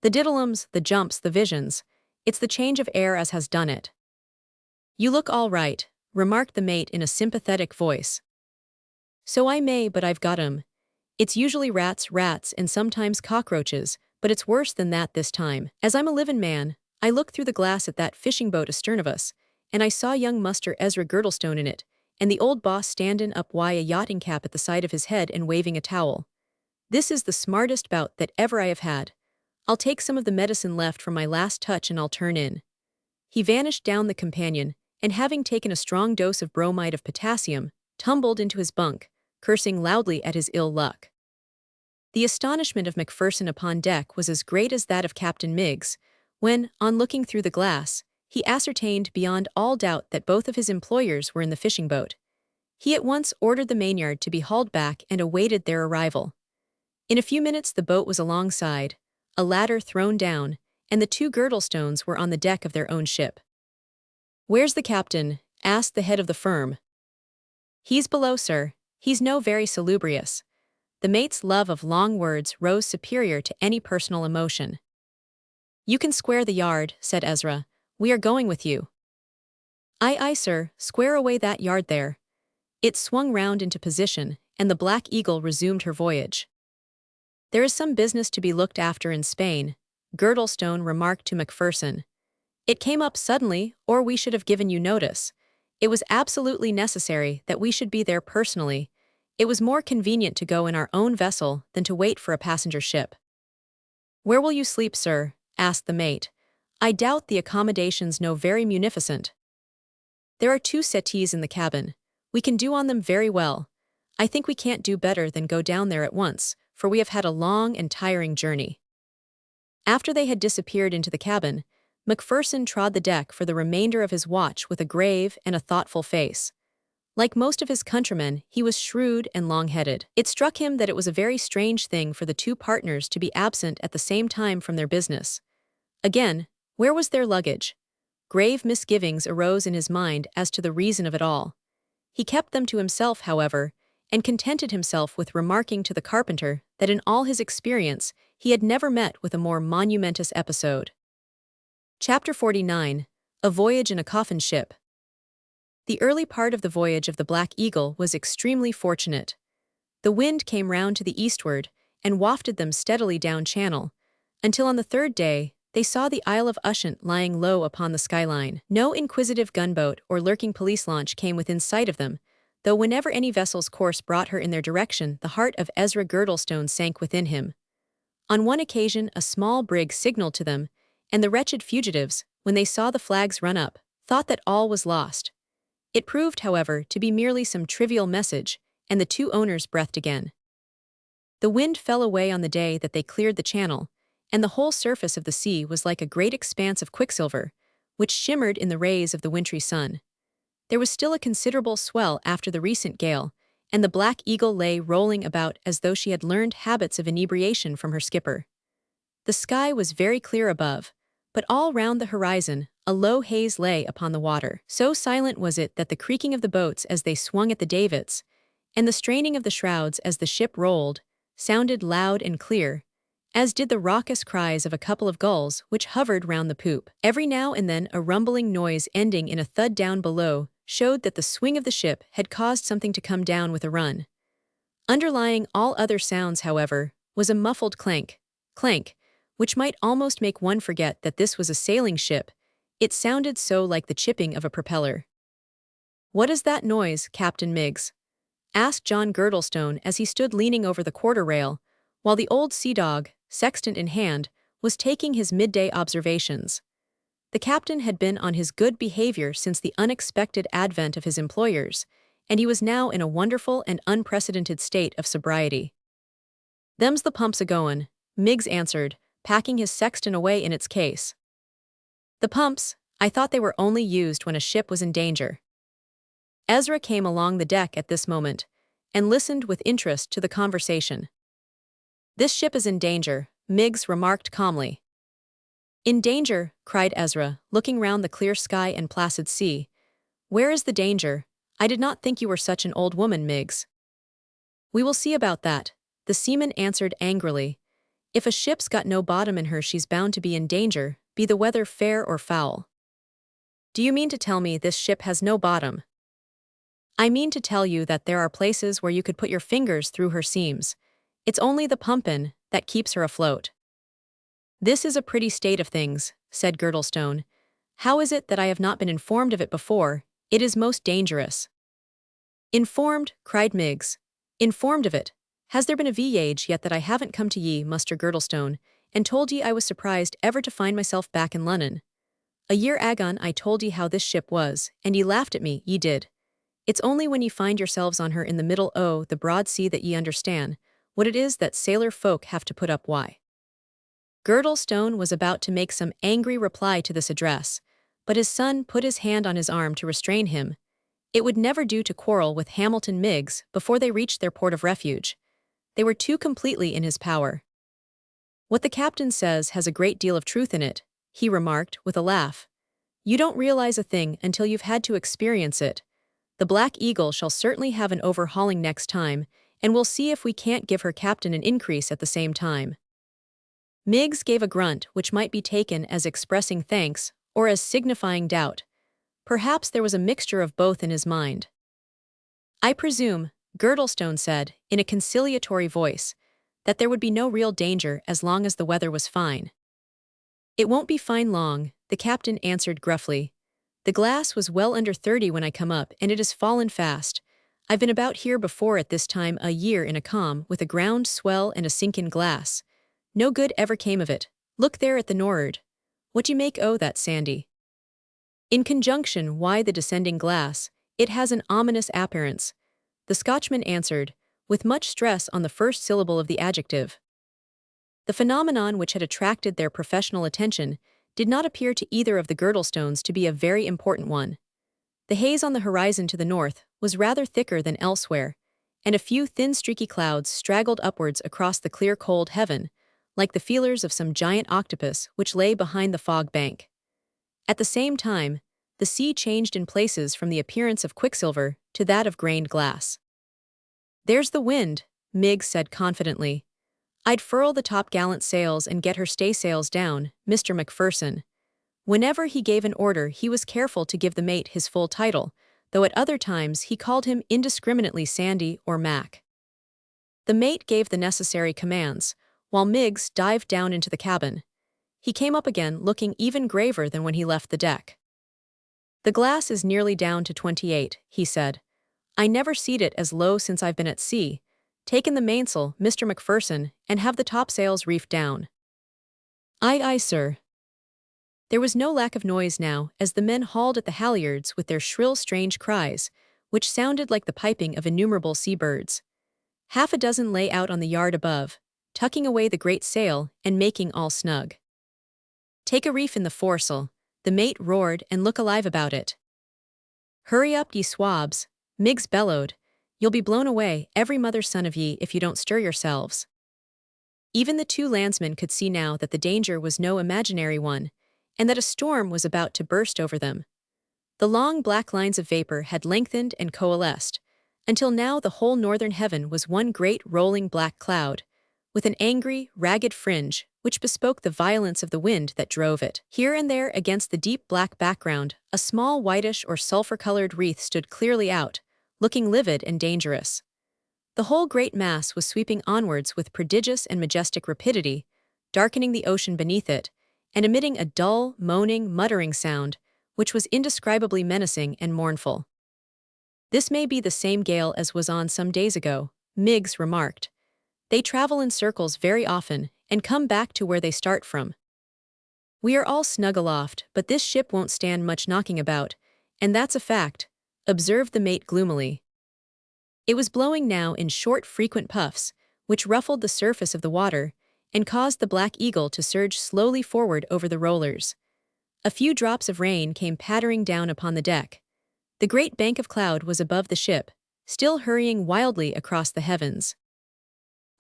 The diddleums, the jumps, the visions. It's the change of air as has done it. You look all right, remarked the mate in a sympathetic voice. So I may, but I've got 'em. It's usually rats, and sometimes cockroaches, but it's worse than that this time. As I'm a livin' man, I looked through the glass at that fishing boat astern of us, and I saw young Muster Ezra Girdlestone in it, and the old boss standin' up wi' a yachting cap at the side of his head and waving a towel. This is the smartest bout that ever I have had. I'll take some of the medicine left from my last touch and I'll turn in. He vanished down the companion, and having taken a strong dose of bromide of potassium, tumbled into his bunk, cursing loudly at his ill luck. The astonishment of Macpherson upon deck was as great as that of Captain Miggs, when, on looking through the glass, he ascertained beyond all doubt that both of his employers were in the fishing boat. He at once ordered the mainyard to be hauled back and awaited their arrival. In a few minutes the boat was alongside, a ladder thrown down, and the two Girdlestones were on the deck of their own ship. "Where's the captain?" asked the head of the firm. "He's below, sir. He's no very salubrious." The mate's love of long words rose superior to any personal emotion. "You can square the yard," said Ezra. "We are going with you." "Aye, aye, sir, square away that yard there." It swung round into position, and the Black Eagle resumed her voyage. "There is some business to be looked after in Spain," Girdlestone remarked to Macpherson. "It came up suddenly, or we should have given you notice. It was absolutely necessary that we should be there personally. It was more convenient to go in our own vessel than to wait for a passenger ship." "Where will you sleep, sir?" asked the mate. "I doubt the accommodations no very munificent." "There are 2 settees in the cabin. We can do on them very well. I think we can't do better than go down there at once, for we have had a long and tiring journey." After they had disappeared into the cabin, Macpherson trod the deck for the remainder of his watch with a grave and a thoughtful face. Like most of his countrymen, he was shrewd and long-headed. It struck him that it was a very strange thing for the 2 partners to be absent at the same time from their business. Again, where was their luggage? Grave misgivings arose in his mind as to the reason of it all. He kept them to himself, however, and contented himself with remarking to the carpenter that in all his experience he had never met with a more monumentous episode. Chapter 49. A Voyage in a Coffin Ship. The early part of the voyage of the Black Eagle was extremely fortunate. The wind came round to the eastward and wafted them steadily down channel, until on the 3rd day they saw the Isle of Ushant lying low upon the skyline. No inquisitive gunboat or lurking police launch came within sight of them, though whenever any vessel's course brought her in their direction, the heart of Ezra Girdlestone sank within him. On one occasion a small brig signaled to them, and the wretched fugitives, when they saw the flags run up, thought that all was lost. It proved, however, to be merely some trivial message, and the 2 owners breathed again. The wind fell away on the day that they cleared the channel, and the whole surface of the sea was like a great expanse of quicksilver, which shimmered in the rays of the wintry sun. There was still a considerable swell after the recent gale, and the Black Eagle lay rolling about as though she had learned habits of inebriation from her skipper. The sky was very clear above, but all round the horizon a low haze lay upon the water. So silent was it that the creaking of the boats as they swung at the davits, and the straining of the shrouds as the ship rolled, sounded loud and clear, as did the raucous cries of a couple of gulls which hovered round the poop. Every now and then a rumbling noise ending in a thud down below showed that the swing of the ship had caused something to come down with a run. Underlying all other sounds, however, was a muffled clank, which might almost make one forget that this was a sailing ship. It sounded so like the chipping of a propeller. "What is that noise, Captain Miggs?" asked John Girdlestone as he stood leaning over the quarter rail, while the old sea-dog, sextant in hand, was taking his midday observations. The captain had been on his good behavior since the unexpected advent of his employers, and he was now in a wonderful and unprecedented state of sobriety. "Them's the pumps a-goin'," Miggs answered, packing his sextant away in its case. "The pumps? I thought they were only used when a ship was in danger." Ezra came along the deck at this moment, and listened with interest to the conversation. "This ship is in danger," Miggs remarked calmly. "In danger?" cried Ezra, looking round the clear sky and placid sea. "Where is the danger? I did not think you were such an old woman, Miggs." "We will see about that," the seaman answered angrily. If a ship's got no bottom in her, she's bound to be in danger, be the weather fair or foul. Do you mean to tell me this ship has no bottom? I mean to tell you that there are places where you could put your fingers through her seams. It's only the pumpin' that keeps her afloat. This is a pretty state of things, said Girdlestone. How is it that I have not been informed of it before? It is most dangerous. Informed, cried Miggs. Informed of it. Has there been a voyage yet that I haven't come to ye, Muster Girdlestone, and told ye I was surprised ever to find myself back in Lunnon? A year agone I told ye how this ship was, and ye laughed at me, ye did. It's only when ye find yourselves on her in the middle o' the broad sea that ye understand what it is that sailor folk have to put up wi'. Girdlestone was about to make some angry reply to this address, but his son put his hand on his arm to restrain him. It would never do to quarrel with Hamilton Miggs before they reached their port of refuge. They were too completely in his power. What the captain says has a great deal of truth in it, he remarked with a laugh. You don't realize a thing until you've had to experience it. The Black Eagle shall certainly have an overhauling next time, and we'll see if we can't give her captain an increase at the same time. Miggs gave a grunt which might be taken as expressing thanks or as signifying doubt. Perhaps there was a mixture of both in his mind. I presume, Girdlestone said, in a conciliatory voice, that there would be no real danger as long as the weather was fine. It won't be fine long, the captain answered gruffly. The glass was well under 30 when I come up, and it has fallen fast. I've been about here before at this time a year in a calm with a ground swell and a sinkin' glass. No good ever came of it. Look there at the nor'ard. What do you make o' that, Sandy? In conjunction why the descending glass, it has an ominous appearance, the Scotchman answered, with much stress on the first syllable of the adjective. The phenomenon which had attracted their professional attention did not appear to either of the Girdlestones to be a very important one. The haze on the horizon to the north was rather thicker than elsewhere, and a few thin streaky clouds straggled upwards across the clear cold heaven, like the feelers of some giant octopus which lay behind the fog bank. At the same time, the sea changed in places from the appearance of quicksilver to that of grained glass. There's the wind, Miggs said confidently. I'd furl the topgallant sails and get her staysails down, Mr. Macpherson. Whenever he gave an order he was careful to give the mate his full title, though at other times he called him indiscriminately Sandy or Mac. The mate gave the necessary commands, while Miggs dived down into the cabin. He came up again looking even graver than when he left the deck. The glass is nearly down to 28, he said. I never seed it as low since I've been at sea. Take in the mainsail, Mr. Macpherson, and have the topsails reefed down. Aye, aye, sir. There was no lack of noise now, as the men hauled at the halyards with their shrill, strange cries, which sounded like the piping of innumerable sea-birds. Half a dozen lay out on the yard above, tucking away the great sail and making all snug. Take a reef in the foresail, the mate roared, and look alive about it. Hurry up, ye swabs, Miggs bellowed. You'll be blown away, every mother's son of ye, if you don't stir yourselves. Even the two landsmen could see now that the danger was no imaginary one, and that a storm was about to burst over them. The long black lines of vapor had lengthened and coalesced, until now the whole northern heaven was one great rolling black cloud, with an angry, ragged fringe which bespoke the violence of the wind that drove it. Here and there against the deep black background, a small whitish or sulphur-colored wreath stood clearly out, looking livid and dangerous. The whole great mass was sweeping onwards with prodigious and majestic rapidity, darkening the ocean beneath it, and emitting a dull, moaning, muttering sound, which was indescribably menacing and mournful. This may be the same gale as was on some days ago, Miggs remarked. They travel in circles very often, and come back to where they start from. We are all snug aloft, but this ship won't stand much knocking about, and that's a fact, observed the mate gloomily. It was blowing now in short, frequent puffs, which ruffled the surface of the water, and caused the Black Eagle to surge slowly forward over the rollers. A few drops of rain came pattering down upon the deck. The great bank of cloud was above the ship, still hurrying wildly across the heavens.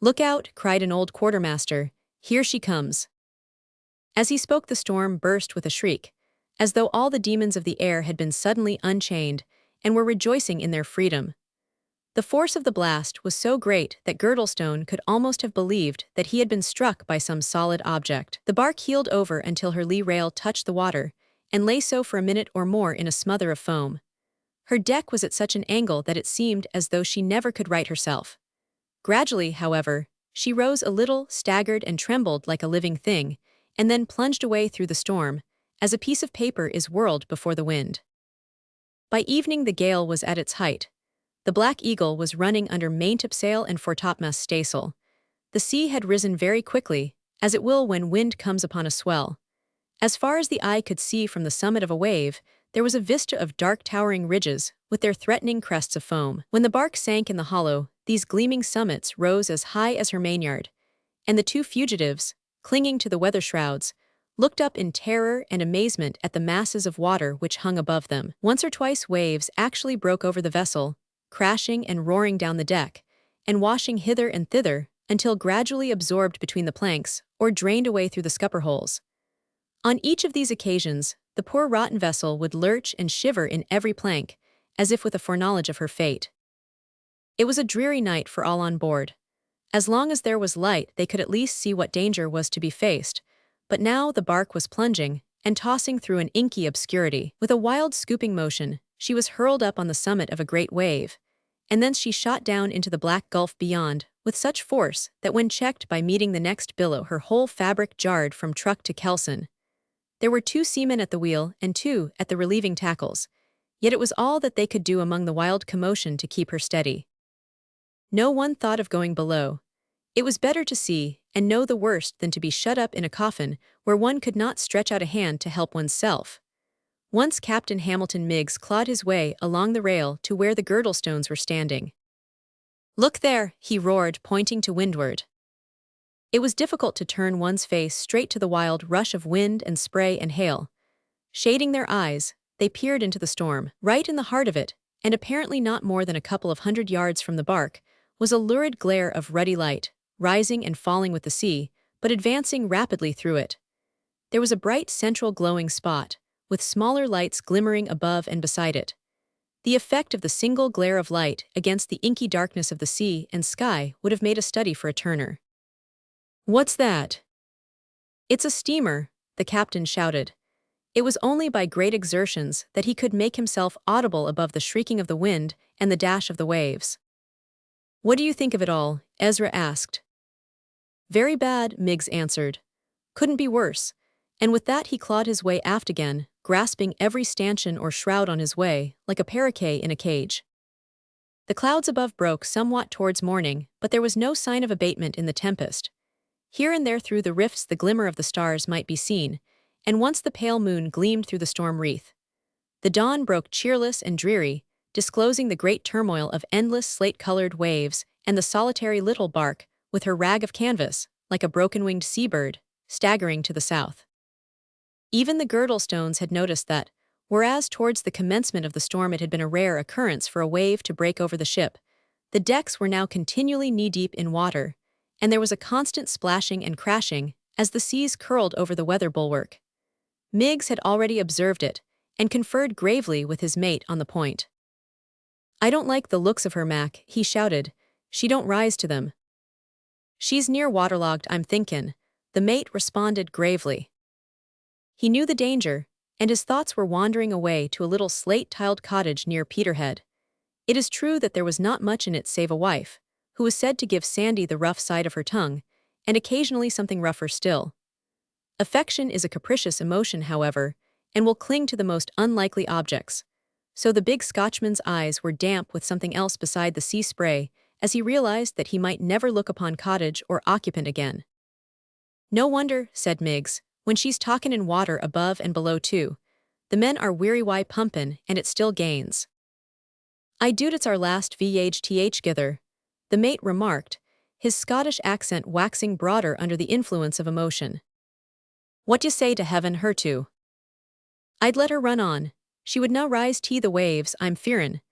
Look out, cried an old quartermaster, here she comes. As he spoke the storm burst with a shriek, as though all the demons of the air had been suddenly unchained, and were rejoicing in their freedom. The force of the blast was so great that Girdlestone could almost have believed that he had been struck by some solid object. The bark heeled over until her lee rail touched the water, and lay so for a minute or more in a smother of foam. Her deck was at such an angle that it seemed as though she never could right herself. Gradually, however, she rose a little, staggered and trembled like a living thing, and then plunged away through the storm, as a piece of paper is whirled before the wind. By evening the gale was at its height. The Black Eagle was running under maintopsail and foretopmast staysail. The sea had risen very quickly, as it will when wind comes upon a swell. As far as the eye could see from the summit of a wave, there was a vista of dark towering ridges, with their threatening crests of foam. When the bark sank in the hollow, these gleaming summits rose as high as her mainyard, and the two fugitives, clinging to the weather shrouds, looked up in terror and amazement at the masses of water which hung above them. Once or twice waves actually broke over the vessel, crashing and roaring down the deck, and washing hither and thither until gradually absorbed between the planks or drained away through the scupper holes. On each of these occasions, the poor rotten vessel would lurch and shiver in every plank, as if with a foreknowledge of her fate. It was a dreary night for all on board. As long as there was light, they could at least see what danger was to be faced, but now the bark was plunging and tossing through an inky obscurity. With a wild scooping motion, she was hurled up on the summit of a great wave, and thence she shot down into the black gulf beyond, with such force that when checked by meeting the next billow her whole fabric jarred from truck to kelson. There were 2 seamen at the wheel and 2 at the relieving tackles, yet it was all that they could do among the wild commotion to keep her steady. No one thought of going below. It was better to see and know the worst than to be shut up in a coffin where one could not stretch out a hand to help oneself. Once Captain Hamilton Miggs clawed his way along the rail to where the Girdlestones were standing. "Look there," he roared, pointing to windward. It was difficult to turn one's face straight to the wild rush of wind and spray and hail. Shading their eyes, they peered into the storm. Right in the heart of it, and apparently not more than a couple of 100 yards from the bark, was a lurid glare of ruddy light, rising and falling with the sea, but advancing rapidly through it. There was a bright central glowing spot, with smaller lights glimmering above and beside it. The effect of the single glare of light against the inky darkness of the sea and sky would have made a study for a Turner. "What's that?" "It's a steamer," the captain shouted. It was only by great exertions that he could make himself audible above the shrieking of the wind and the dash of the waves. "What do you think of it all?" Ezra asked. "Very bad," Miggs answered. "Couldn't be worse." And with that he clawed his way aft again, grasping every stanchion or shroud on his way, like a paraquet in a cage. The clouds above broke somewhat towards morning, but there was no sign of abatement in the tempest. Here and there through the rifts the glimmer of the stars might be seen, and once the pale moon gleamed through the storm wreath. The dawn broke cheerless and dreary, disclosing the great turmoil of endless slate-colored waves and the solitary little bark, with her rag of canvas, like a broken-winged seabird, staggering to the south. Even the Girdlestones had noticed that, whereas towards the commencement of the storm it had been a rare occurrence for a wave to break over the ship, the decks were now continually knee-deep in water, and there was a constant splashing and crashing as the seas curled over the weather bulwark. Miggs had already observed it, and conferred gravely with his mate on the point. "I don't like the looks of her, Mac," he shouted. "She don't rise to them." "She's near waterlogged, I'm thinkin'," the mate responded gravely. He knew the danger, and his thoughts were wandering away to a little slate-tiled cottage near Peterhead. It is true that there was not much in it save a wife, who was said to give Sandy the rough side of her tongue, and occasionally something rougher still. Affection is a capricious emotion, however, and will cling to the most unlikely objects. So the big Scotchman's eyes were damp with something else beside the sea spray, as he realized that he might never look upon cottage or occupant again. "No wonder," said Miggs, "when she's talkin' in water above and below too. The men are weary why pumpin', and it still gains." "I doot it's our last voyage thither," the mate remarked, his Scottish accent waxing broader under the influence of emotion. "What d'ye say to heaven her to?" "I'd let her run on. She would na rise the waves, I'm fearin'.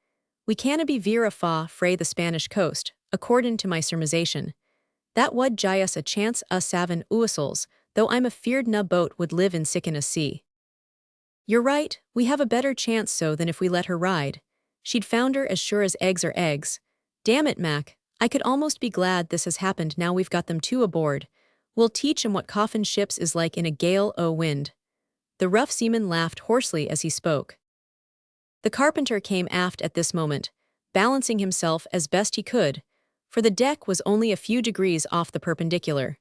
We canna be veer afa frae the Spanish coast, accordin' to my surmisation. That wad gie us a chance savin' ousels, though I'm afeard na boat would live in siccan a sea." "You're right, we have a better chance so than if we let her ride. She'd founder as sure as eggs are eggs," Damn it, Mac. I could almost be glad this has happened now we've got them two aboard. We'll teach 'em what coffin ships is like in a gale o' wind. The rough seaman laughed hoarsely as he spoke. The carpenter came aft at this moment, balancing himself as best he could, for the deck was only a few degrees off the perpendicular.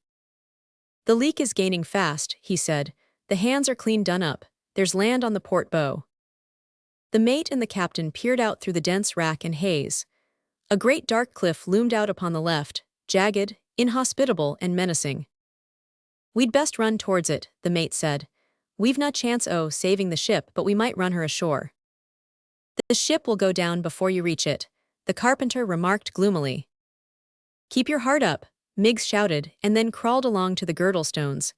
The leak is gaining fast, he said. The hands are clean done up. There's land on the port bow. The mate and the captain peered out through the dense wrack and haze. A great dark cliff loomed out upon the left, jagged, inhospitable, and menacing. We'd best run towards it, the mate said. We've no chance o' saving the ship, but we might run her ashore. The ship will go down before you reach it, the carpenter remarked gloomily. Keep your heart up, Miggs shouted, and then crawled along to the Girdlestones.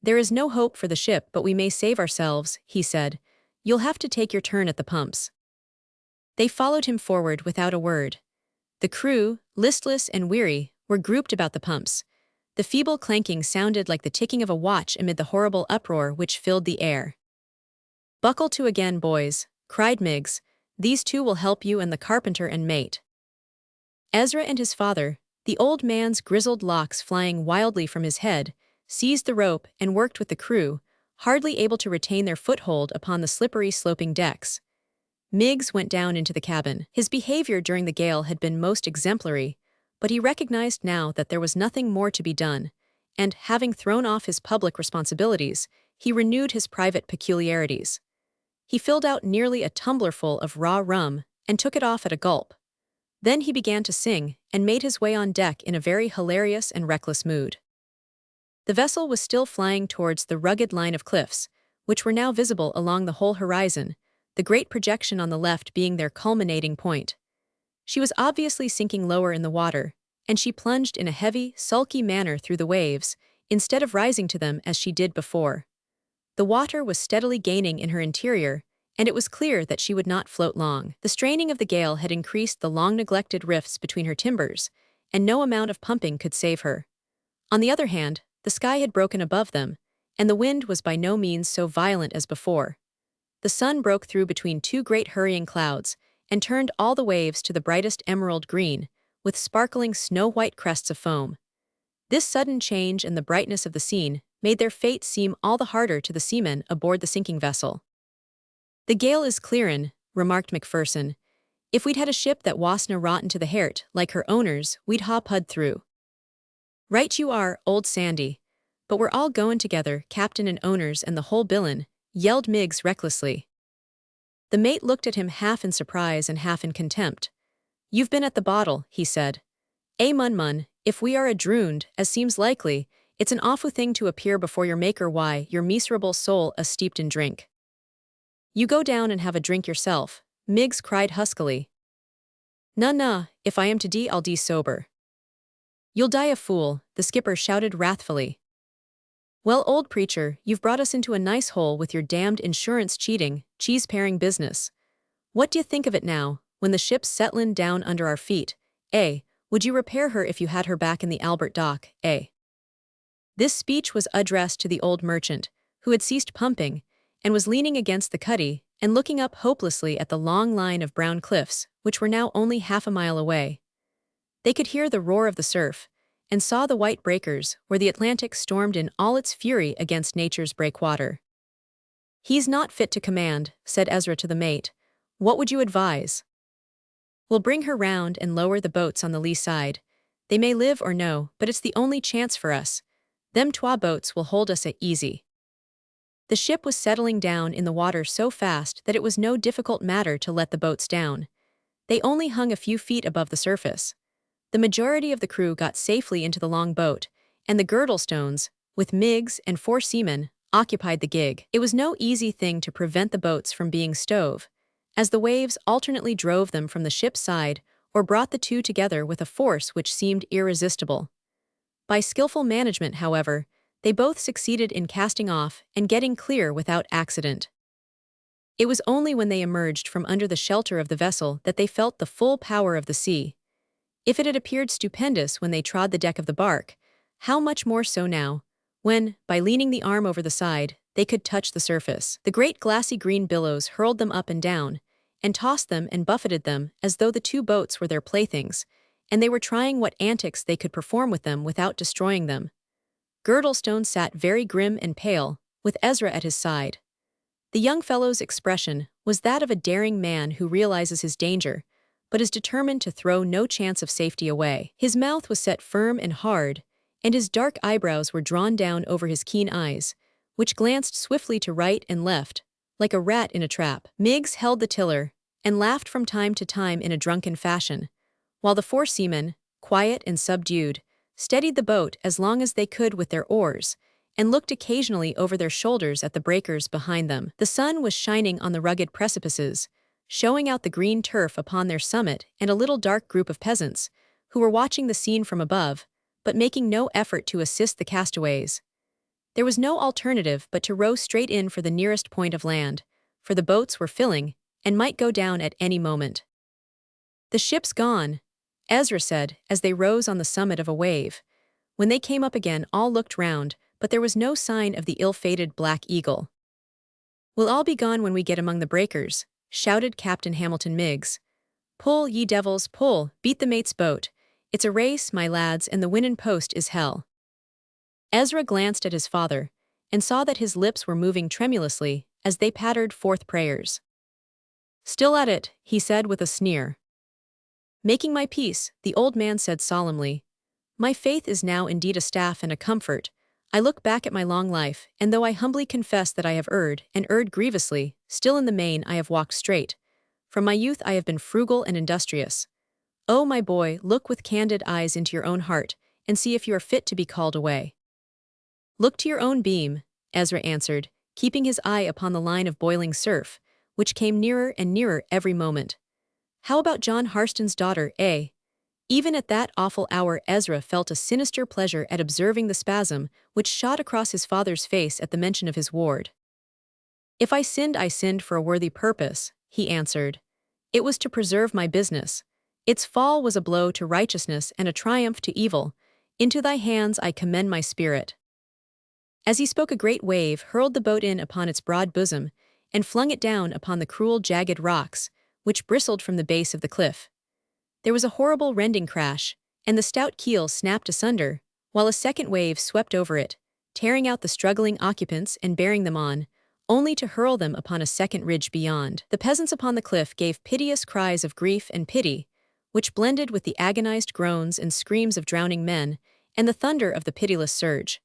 There is no hope for the ship, but we may save ourselves, he said. You'll have to take your turn at the pumps. They followed him forward without a word. The crew, listless and weary, were grouped about the pumps. The feeble clanking sounded like the ticking of a watch amid the horrible uproar which filled the air. Buckle to again, boys, cried Miggs. These two will help you and the carpenter and mate. Ezra and his father, the old man's grizzled locks flying wildly from his head, seized the rope and worked with the crew, hardly able to retain their foothold upon the slippery sloping decks. Miggs went down into the cabin. His behavior during the gale had been most exemplary, but he recognized now that there was nothing more to be done, and, having thrown off his public responsibilities, he renewed his private peculiarities. He filled out nearly a tumblerful of raw rum and took it off at a gulp. Then he began to sing and made his way on deck in a very hilarious and reckless mood. The vessel was still flying towards the rugged line of cliffs, which were now visible along the whole horizon, the great projection on the left being their culminating point. She was obviously sinking lower in the water, and she plunged in a heavy, sulky manner through the waves, instead of rising to them as she did before. The water was steadily gaining in her interior, and it was clear that she would not float long. The straining of the gale had increased the long-neglected rifts between her timbers, and no amount of pumping could save her. On the other hand, the sky had broken above them, and the wind was by no means so violent as before. The sun broke through between two great hurrying clouds, and turned all the waves to the brightest emerald green, with sparkling snow-white crests of foam. This sudden change in the brightness of the scene made their fate seem all the harder to the seamen aboard the sinking vessel. "The gale is clearin'," remarked Macpherson. "If we'd had a ship that wasna rotten to the heart, like her owners, we'd ha' pud through." "Right you are, old Sandy. But we're all goin' together, captain and owners and the whole billin'," yelled Miggs recklessly. The mate looked at him half in surprise and half in contempt. "You've been at the bottle," he said. Mun, if we are adrooned, as seems likely, it's an awfu' thing to appear before your Maker why, your miserable soul steeped in drink." "You go down and have a drink yourself," Miggs cried huskily. "Nah, if I am to die I'll die sober." "You'll die a fool," the skipper shouted wrathfully. "Well, old preacher, you've brought us into a nice hole with your damned insurance cheating, cheese-paring business. What d'ye think of it now, when the ship's settlin' down under our feet, eh? Would you repair her if you had her back in the Albert Dock, eh?" This speech was addressed to the old merchant, who had ceased pumping, and was leaning against the cuddy and looking up hopelessly at the long line of brown cliffs, which were now only half a mile away. They could hear the roar of the surf, and saw the white breakers where the Atlantic stormed in all its fury against nature's breakwater. "He's not fit to command," said Ezra to the mate. "What would you advise?" "We'll bring her round and lower the boats on the lee side. They may live or no, but it's the only chance for us. Them twa boats will hold us at easy." The ship was settling down in the water so fast that it was no difficult matter to let the boats down. They only hung a few feet above the surface. The majority of the crew got safely into the long boat, and the Girdlestones, with Miggs and 4 seamen, occupied the gig. It was no easy thing to prevent the boats from being stove, as the waves alternately drove them from the ship's side or brought the two together with a force which seemed irresistible. By skillful management, however, they both succeeded in casting off and getting clear without accident. It was only when they emerged from under the shelter of the vessel that they felt the full power of the sea. If it had appeared stupendous when they trod the deck of the bark, how much more so now, when, by leaning the arm over the side, they could touch the surface. The great glassy green billows hurled them up and down, and tossed them and buffeted them as though the two boats were their playthings, and they were trying what antics they could perform with them without destroying them. Girdlestone sat very grim and pale, with Ezra at his side. The young fellow's expression was that of a daring man who realizes his danger, but is determined to throw no chance of safety away. His mouth was set firm and hard, and his dark eyebrows were drawn down over his keen eyes, which glanced swiftly to right and left, like a rat in a trap. Miggs held the tiller, and laughed from time to time in a drunken fashion, while the four seamen, quiet and subdued, steadied the boat as long as they could with their oars, and looked occasionally over their shoulders at the breakers behind them. The sun was shining on the rugged precipices, showing out the green turf upon their summit and a little dark group of peasants, who were watching the scene from above, but making no effort to assist the castaways. There was no alternative but to row straight in for the nearest point of land, for the boats were filling, and might go down at any moment. "The ship's gone," Ezra said, as they rose on the summit of a wave. When they came up again, all looked round, but there was no sign of the ill-fated Black Eagle. "We'll all be gone when we get among the breakers," shouted Captain Hamilton Miggs. "Pull, ye devils, pull, beat the mate's boat. It's a race, my lads, and the winnin' post is hell." Ezra glanced at his father, and saw that his lips were moving tremulously as they pattered forth prayers. "Still at it," he said with a sneer. "Making my peace," the old man said solemnly. "My faith is now indeed a staff and a comfort. I look back at my long life, and though I humbly confess that I have erred, and erred grievously, still in the main I have walked straight. From my youth I have been frugal and industrious. Oh, my boy, look with candid eyes into your own heart, and see if you are fit to be called away." "Look to your own beam," Ezra answered, keeping his eye upon the line of boiling surf, which came nearer and nearer every moment. "How about John Harston's daughter, eh?" Even at that awful hour Ezra felt a sinister pleasure at observing the spasm which shot across his father's face at the mention of his ward. "If I sinned for a worthy purpose," he answered. "It was to preserve my business. Its fall was a blow to righteousness and a triumph to evil. Into thy hands I commend my spirit." As he spoke, a great wave hurled the boat in upon its broad bosom, and flung it down upon the cruel jagged rocks, which bristled from the base of the cliff. There was a horrible rending crash, and the stout keel snapped asunder, while a second wave swept over it, tearing out the struggling occupants and bearing them on, only to hurl them upon a second ridge beyond. The peasants upon the cliff gave piteous cries of grief and pity, which blended with the agonized groans and screams of drowning men, and the thunder of the pitiless surge.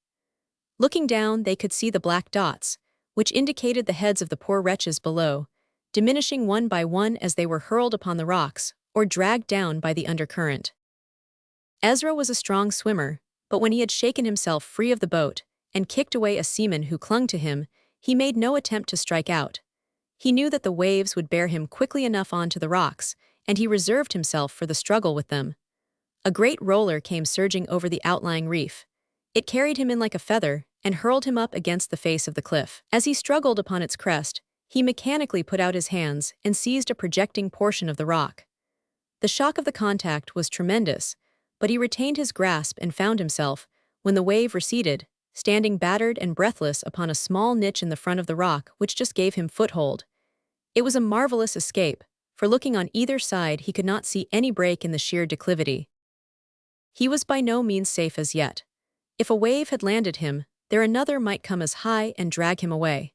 Looking down, they could see the black dots, which indicated the heads of the poor wretches below, diminishing one by one as they were hurled upon the rocks, or dragged down by the undercurrent. Ezra was a strong swimmer, but when he had shaken himself free of the boat, and kicked away a seaman who clung to him, he made no attempt to strike out. He knew that the waves would bear him quickly enough onto the rocks, and he reserved himself for the struggle with them. A great roller came surging over the outlying reef. It carried him in like a feather, and hurled him up against the face of the cliff. As he struggled upon its crest, he mechanically put out his hands and seized a projecting portion of the rock. The shock of the contact was tremendous, but he retained his grasp and found himself, when the wave receded, standing battered and breathless upon a small niche in the front of the rock which just gave him foothold. It was a marvelous escape, for looking on either side he could not see any break in the sheer declivity. He was by no means safe as yet. If a wave had landed him, there another might come as high and drag him away.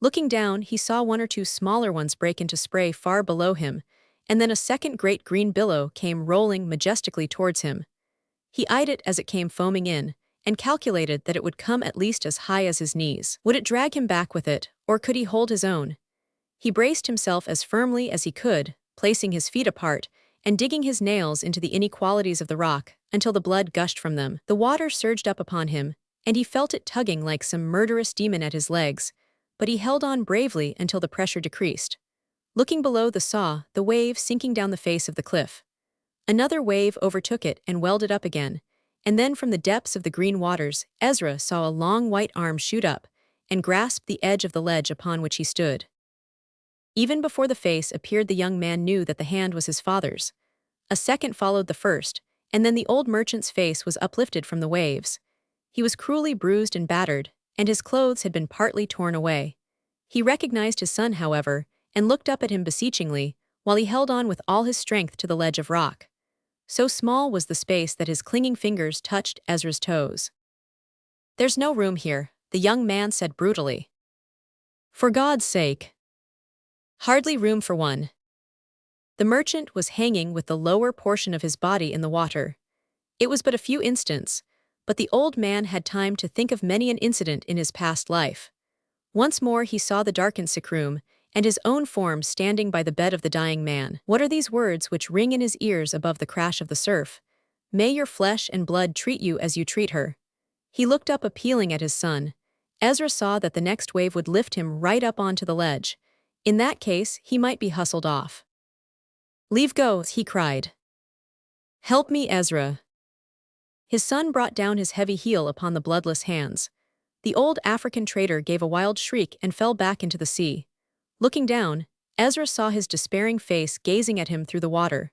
Looking down, he saw one or two smaller ones break into spray far below him, and then a second great green billow came rolling majestically towards him. He eyed it as it came foaming in, and calculated that it would come at least as high as his knees. Would it drag him back with it, or could he hold his own? He braced himself as firmly as he could, placing his feet apart, and digging his nails into the inequalities of the rock until the blood gushed from them. The water surged up upon him, and he felt it tugging like some murderous demon at his legs, but he held on bravely until the pressure decreased. Looking below saw the wave sinking down the face of the cliff. Another wave overtook it and welded up again, and then from the depths of the green waters, Ezra saw a long white arm shoot up and grasp the edge of the ledge upon which he stood. Even before the face appeared, the young man knew that the hand was his father's. A second followed the first, and then the old merchant's face was uplifted from the waves. He was cruelly bruised and battered, and his clothes had been partly torn away. He recognized his son, however, and looked up at him beseechingly, while he held on with all his strength to the ledge of rock. So small was the space that his clinging fingers touched Ezra's toes. "There's no room here," the young man said brutally. "For God's sake." "Hardly room for one." The merchant was hanging with the lower portion of his body in the water. It was but a few instants, but the old man had time to think of many an incident in his past life. Once more he saw the darkened sick room, and his own form standing by the bed of the dying man. What are these words which ring in his ears above the crash of the surf? "May your flesh and blood treat you as you treat her." He looked up appealing at his son. Ezra saw that the next wave would lift him right up onto the ledge. In that case, he might be hustled off. "Leave go," he cried. "Help me, Ezra." His son brought down his heavy heel upon the bloodless hands. The old African trader gave a wild shriek and fell back into the sea. Looking down, Ezra saw his despairing face gazing at him through the water.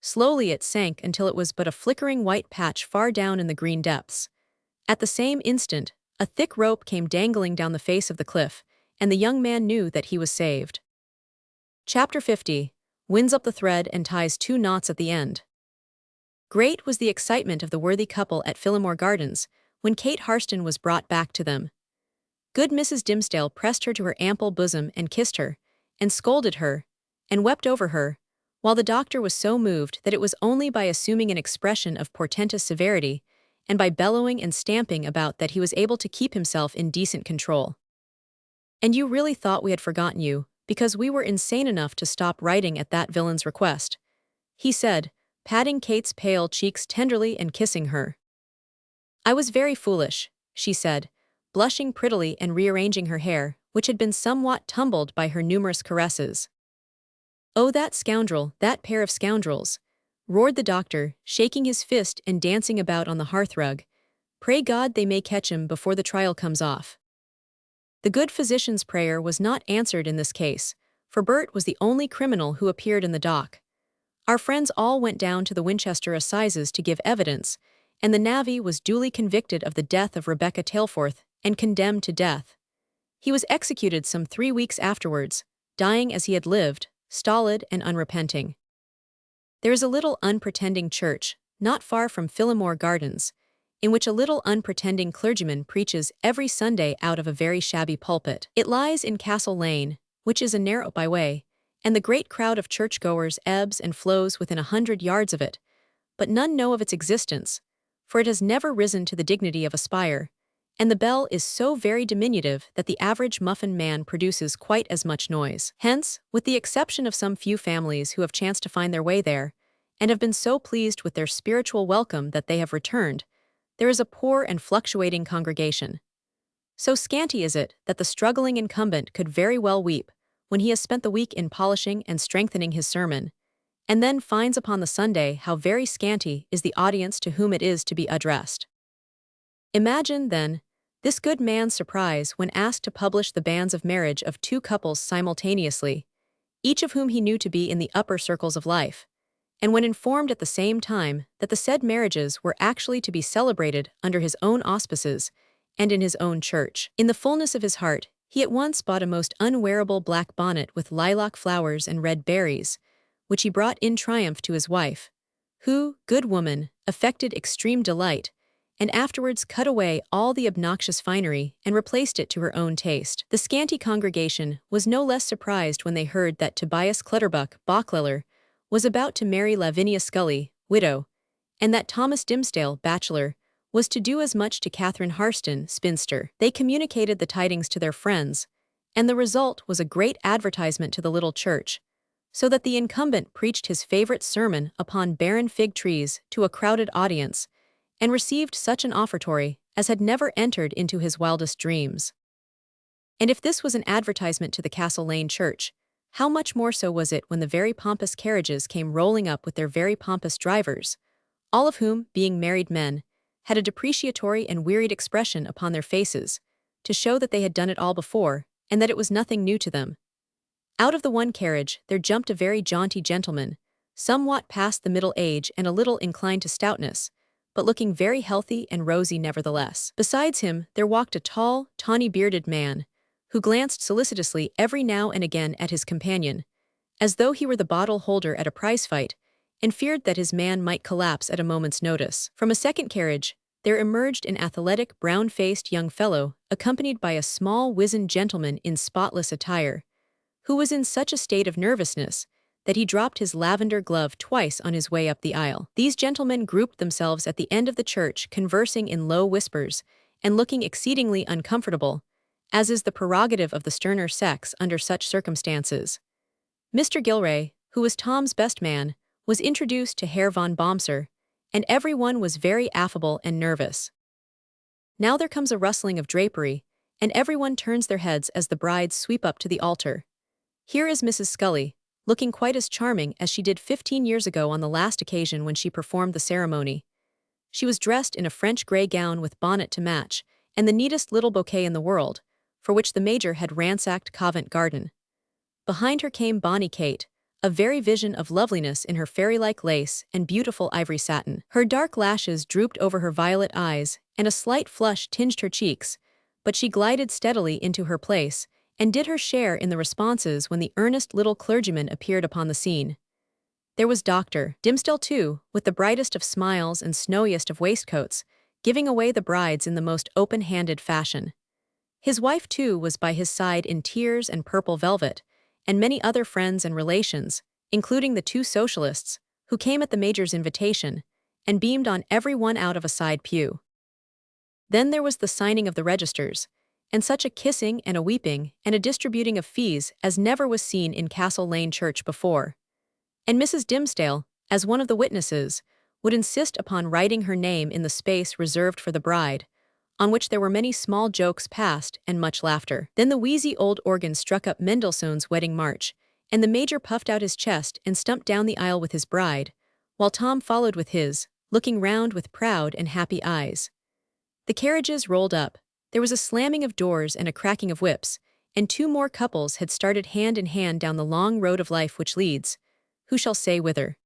Slowly it sank until it was but a flickering white patch far down in the green depths. At the same instant, a thick rope came dangling down the face of the cliff, and the young man knew that he was saved. Chapter 50. Winds up the thread and ties two knots at the end. Great was the excitement of the worthy couple at Phillimore Gardens when Kate Harston was brought back to them. Good Mrs. Dimsdale pressed her to her ample bosom and kissed her, and scolded her, and wept over her, while the doctor was so moved that it was only by assuming an expression of portentous severity, and by bellowing and stamping about that he was able to keep himself in decent control. "And you really thought we had forgotten you, because we were insane enough to stop writing at that villain's request," he said, patting Kate's pale cheeks tenderly and kissing her. "I was very foolish," she said, blushing prettily and rearranging her hair, which had been somewhat tumbled by her numerous caresses. "Oh, that scoundrel, that pair of scoundrels!" roared the doctor, shaking his fist and dancing about on the hearthrug. "Pray God they may catch him before the trial comes off." The good physician's prayer was not answered in this case, for Bert was the only criminal who appeared in the dock. Our friends all went down to the Winchester Assizes to give evidence, and the navvy was duly convicted of the death of Rebecca Tailforth and condemned to death. He was executed some 3 weeks afterwards, dying as he had lived, stolid and unrepenting. There is a little unpretending church, not far from Phillimore Gardens, in which a little unpretending clergyman preaches every Sunday out of a very shabby pulpit. It lies in Castle Lane, which is a narrow byway, and the great crowd of churchgoers ebbs and flows within 100 yards of it, but none know of its existence, for it has never risen to the dignity of a spire, and the bell is so very diminutive that the average muffin man produces quite as much noise. Hence, with the exception of some few families who have chanced to find their way there, and have been so pleased with their spiritual welcome that they have returned, there is a poor and fluctuating congregation. So scanty is it that the struggling incumbent could very well weep when he has spent the week in polishing and strengthening his sermon, and then finds upon the Sunday how very scanty is the audience to whom it is to be addressed. Imagine, then, this good man's surprise when asked to publish the banns of marriage of 2 couples simultaneously, each of whom he knew to be in the upper circles of life, and when informed at the same time that the said marriages were actually to be celebrated under his own auspices and in his own church. In the fullness of his heart, he at once bought a most unwearable black bonnet with lilac flowers and red berries, which he brought in triumph to his wife, who, good woman, affected extreme delight, and afterwards cut away all the obnoxious finery and replaced it to her own taste. The scanty congregation was no less surprised when they heard that Tobias Clutterbuck, Bachleller, was about to marry Lavinia Scully, widow, and that Thomas Dimsdale, bachelor, was to do as much to Catherine Harston, spinster. They communicated the tidings to their friends, and the result was a great advertisement to the little church, so that the incumbent preached his favorite sermon upon barren fig trees to a crowded audience, and received such an offertory as had never entered into his wildest dreams. And if this was an advertisement to the Castle Lane Church, how much more so was it when the very pompous carriages came rolling up with their very pompous drivers, all of whom, being married men, had a depreciatory and wearied expression upon their faces, to show that they had done it all before, and that it was nothing new to them. Out of the one carriage there jumped a very jaunty gentleman, somewhat past the middle age and a little inclined to stoutness, but looking very healthy and rosy nevertheless. Besides him there walked a tall, tawny-bearded man, who glanced solicitously every now and again at his companion, as though he were the bottle holder at a prize fight, and feared that his man might collapse at a moment's notice. From a second carriage, there emerged an athletic, brown-faced young fellow, accompanied by a small, wizened gentleman in spotless attire, who was in such a state of nervousness that he dropped his lavender glove twice on his way up the aisle. These gentlemen grouped themselves at the end of the church, conversing in low whispers and looking exceedingly uncomfortable, as is the prerogative of the sterner sex under such circumstances. Mr. Gilray, who was Tom's best man, was introduced to Herr von Bomser, and everyone was very affable and nervous. Now there comes a rustling of drapery, and everyone turns their heads as the brides sweep up to the altar. Here is Mrs. Scully, looking quite as charming as she did 15 years ago on the last occasion when she performed the ceremony. She was dressed in a French grey gown with bonnet to match, and the neatest little bouquet in the world, for which the Major had ransacked Covent Garden. Behind her came Bonnie Kate, a very vision of loveliness in her fairy-like lace and beautiful ivory satin. Her dark lashes drooped over her violet eyes, and a slight flush tinged her cheeks, but she glided steadily into her place, and did her share in the responses when the earnest little clergyman appeared upon the scene. There was Dr. Dimmesdale too, with the brightest of smiles and snowiest of waistcoats, giving away the brides in the most open-handed fashion. His wife too was by his side in tears and purple velvet, and many other friends and relations, including the two socialists, who came at the Major's invitation, and beamed on every one out of a side pew. Then there was the signing of the registers, and such a kissing and a weeping and a distributing of fees as never was seen in Castle Lane Church before. And Mrs. Dimmesdale, as one of the witnesses, would insist upon writing her name in the space reserved for the bride, on which there were many small jokes passed and much laughter. Then the wheezy old organ struck up Mendelssohn's Wedding March, and the Major puffed out his chest and stumped down the aisle with his bride, while Tom followed with his, looking round with proud and happy eyes. The carriages rolled up. There was a slamming of doors and a cracking of whips, and two more couples had started hand in hand down the long road of life which leads, who shall say whither?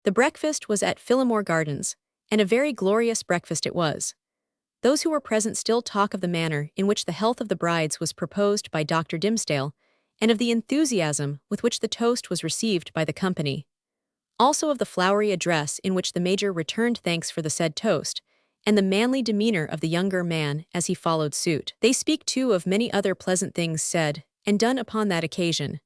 The breakfast was at Phillimore Gardens, and a very glorious breakfast it was. Those who were present still talk of the manner in which the health of the brides was proposed by Dr. Dimmesdale, and of the enthusiasm with which the toast was received by the company. Also of the flowery address in which the Major returned thanks for the said toast, and the manly demeanor of the younger man as he followed suit. They speak too of many other pleasant things said and done upon that occasion.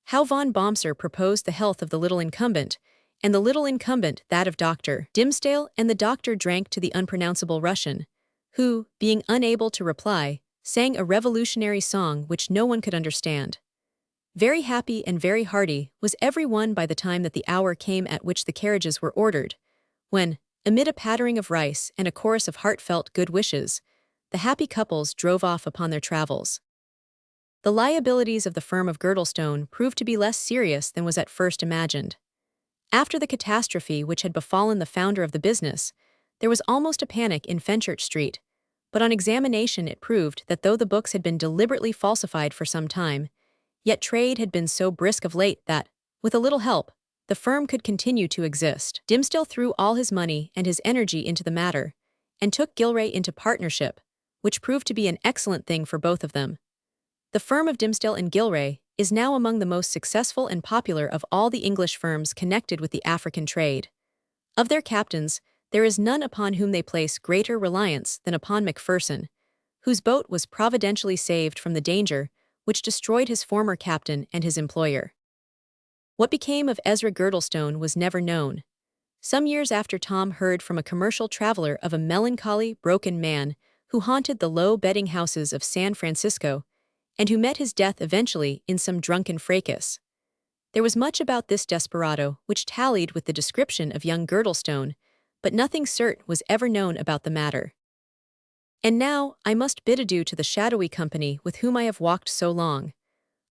How von Bomser proposed the health of the little incumbent, and the little incumbent that of Dr. Dimmesdale, and the doctor drank to the unpronounceable Russian, who, being unable to reply, sang a revolutionary song which no one could understand. Very happy and very hearty was every one by the time that the hour came at which the carriages were ordered, when, amid a pattering of rice and a chorus of heartfelt good wishes, the happy couples drove off upon their travels. The liabilities of the firm of Girdlestone proved to be less serious than was at first imagined. After the catastrophe which had befallen the founder of the business, there was almost a panic in Fenchurch Street, but on examination it proved that though the books had been deliberately falsified for some time, yet trade had been so brisk of late that, with a little help, the firm could continue to exist. Dimmesdale threw all his money and his energy into the matter, and took Gilray into partnership, which proved to be an excellent thing for both of them. The firm of Dimmesdale and Gilray is now among the most successful and popular of all the English firms connected with the African trade. Of their captains, there is none upon whom they place greater reliance than upon Macpherson, whose boat was providentially saved from the danger which destroyed his former captain and his employer. What became of Ezra Girdlestone was never known. Some years after, Tom heard from a commercial traveler of a melancholy, broken man who haunted the low betting houses of San Francisco, and who met his death eventually in some drunken fracas. There was much about this desperado which tallied with the description of young Girdlestone, but nothing certain was ever known about the matter. And now I must bid adieu to the shadowy company with whom I have walked so long.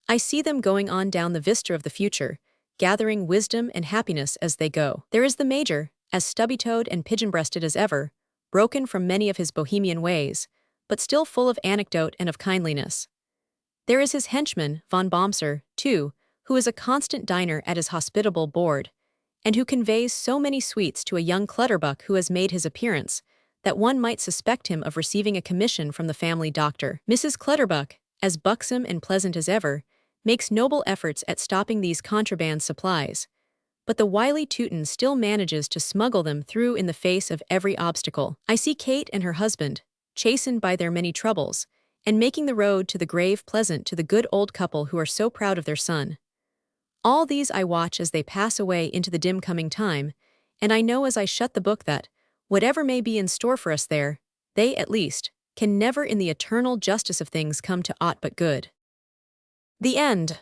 I see them going on down the vista of the future, gathering wisdom and happiness as they go. There is the Major, as stubby-toed and pigeon-breasted as ever, broken from many of his bohemian ways, but still full of anecdote and of kindliness. There is his henchman, von Bomser, too, who is a constant diner at his hospitable board, and who conveys so many sweets to a young clutterbuck who has made his appearance, that one might suspect him of receiving a commission from the family doctor. Mrs. Clutterbuck, as buxom and pleasant as ever, makes noble efforts at stopping these contraband supplies, but the wily Teuton still manages to smuggle them through in the face of every obstacle. I see Kate and her husband, chastened by their many troubles, and making the road to the grave pleasant to the good old couple who are so proud of their son. All these I watch as they pass away into the dim coming time, and I know as I shut the book that, whatever may be in store for us there, they, at least, can never in the eternal justice of things come to aught but good. The end.